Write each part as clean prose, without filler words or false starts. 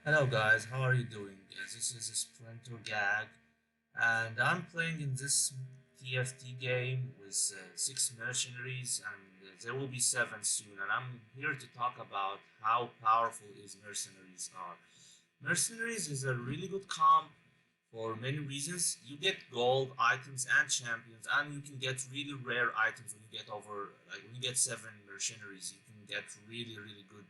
Hello guys, how are you doing? This is Splinter Gag, and I'm playing in this TFT game with 6 mercenaries, and there will be 7 soon. And I'm here to talk about how powerful is mercenaries are. Mercenaries is a really good comp for many reasons. You get gold items and champions, and you can get really rare items when you get over, like when you get 7 mercenaries. You can get really good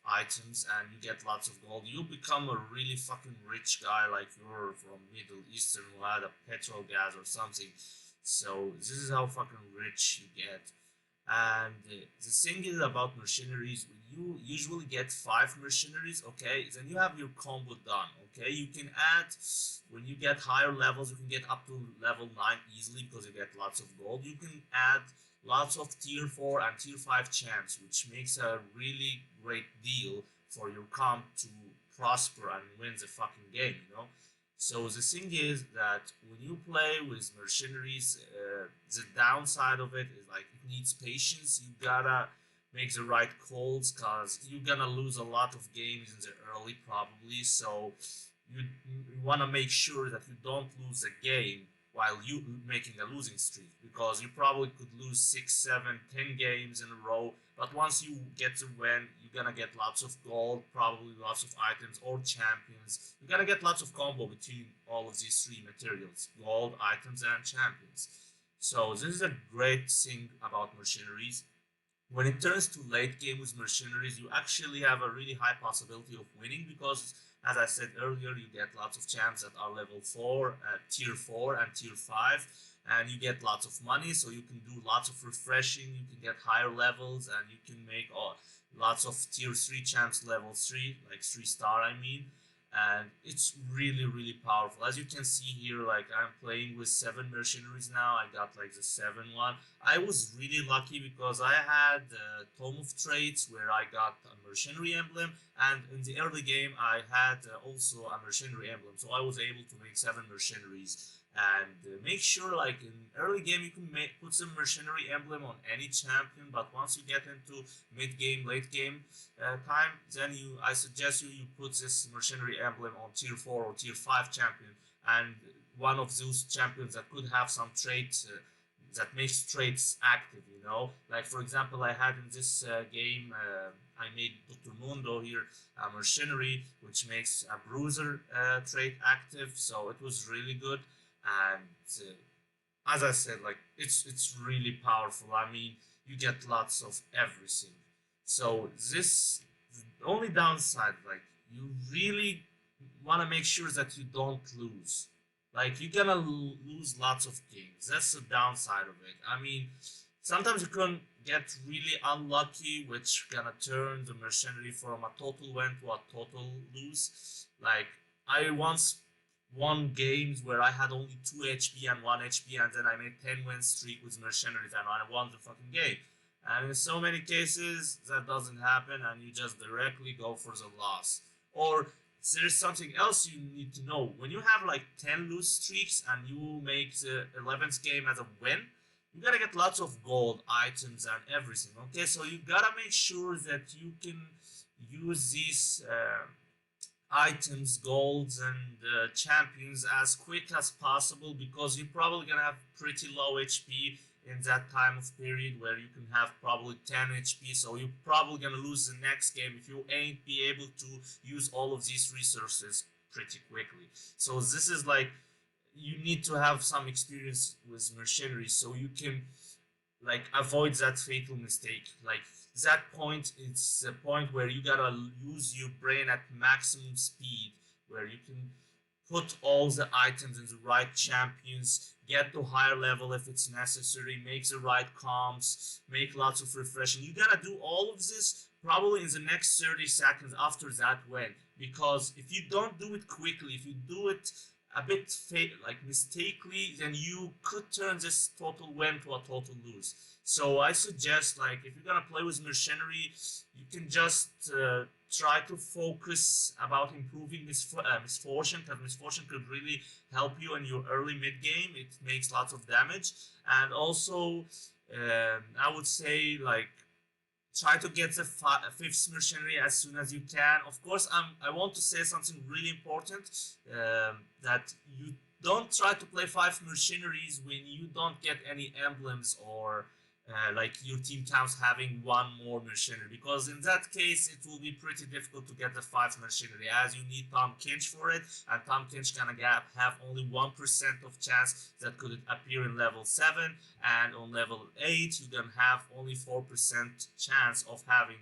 items, and you get lots of gold. You become a really fucking rich guy, like you're from Middle Eastern who had a petrol gas or something. So this is how fucking rich you get. And the thing is about mercenaries, when you usually get 5 mercenaries, okay, then you have your combo done, okay? You can add, when you get higher levels, you can get up to level 9 easily because you get lots of gold. You can add lots of tier 4 and tier 5 champs, which makes a really great deal for your comp to prosper and win the fucking game, you know? So the thing is that when you play with mercenaries, the downside of it is like it needs patience. You gotta make the right calls because you're gonna lose a lot of games in the early probably. So you want to make sure that you don't lose a game while you making a losing streak, because you probably could lose 6, 7, 10 games in a row, but once you get to win, you're gonna get lots of gold, probably lots of items or champions. You're gonna get lots of combo between all of these 3 materials: gold, items, and champions. So this is a great thing about mercenaries. When it turns to late game with mercenaries, you actually have a really high possibility of winning because, as I said earlier, you get lots of champs that are level 4, tier 4, and tier 5, and you get lots of money, so you can do lots of refreshing, you can get higher levels, and you can make lots of tier 3 champs level 3, like 3 star, I mean. And it's really powerful. As you can see here, like I'm playing with 7 mercenaries now. I got like the 7 one. I was really lucky because I had Tome of Traits where I got a mercenary emblem, and in the early game I had also a mercenary emblem, so I was able to make 7 mercenaries. And make sure, like in early game, you can put some mercenary emblem on any champion, but once you get into mid game, late game time, then I suggest you put this mercenary emblem on tier 4 or tier 5 champion, and one of those champions that could have some traits that makes traits active, you know. Like for example, I had in this game, I made Dr. Mundo here a mercenary, which makes a bruiser trait active, so it was really good. And as I said, like it's really powerful. I mean, you get lots of everything. So this, the only downside, like you really want to make sure that you don't lose. Like you're gonna lose lots of games. That's the downside of it. I mean, sometimes you can get really unlucky, which gonna turn the mercenary from a total win to a total lose. Like I once won games where I had only 2 HP and 1 HP, and then I made 10 win streak with mercenaries and I won the fucking game. And in so many cases, that doesn't happen, and you just directly go for the loss. Or there's something else you need to know. When you have like 10 lose streaks and you make the 11th game as a win, you gotta get lots of gold items and everything. Okay, so you gotta make sure that you can use these items, golds, and champions as quick as possible, because you're probably gonna have pretty low HP in that time of period where you can have probably 10 HP, so you're probably gonna lose the next game if you ain't be able to use all of these resources pretty quickly. So this is like, you need to have some experience with mercenaries so you can like avoid that fatal mistake. Like that point, it's a point where you gotta use your brain at maximum speed, where you can put all the items in the right champions, get to higher level if it's necessary, make the right comps, make lots of refreshing. You gotta do all of this probably in the next 30 seconds after that win, because if you don't do it quickly, if you do it a bit like mistakenly, then you could turn this total win to a total lose. So I suggest, like, if you're gonna play with mercenary, you can just try to focus about improving misfortune, because misfortune could really help you in your early mid game. It makes lots of damage, and also I would say, like, try to get the fifth mercenary as soon as you can. Of course, I want to say something really important, that you don't try to play 5 mercenaries when you don't get any emblems, or like your team counts having one more mercenary, because in that case it will be pretty difficult to get the 5 mercenary, as you need Tom Kinch for it, and Tom Kinch gonna have only 1% of chance that could appear in level 7, and on level 8 you can have only 4% chance of having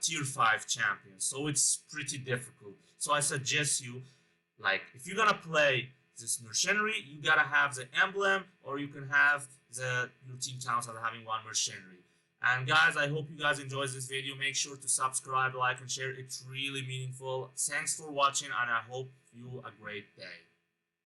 tier 5 champions, so it's pretty difficult. So I suggest you, like, if you're gonna play this mercenary, you gotta have the emblem, or you can have your team counts are having 1 mercenary. And guys, I hope you guys enjoyed this video. Make sure to subscribe, like, and share. It's really meaningful. Thanks for watching, and I hope you a great day.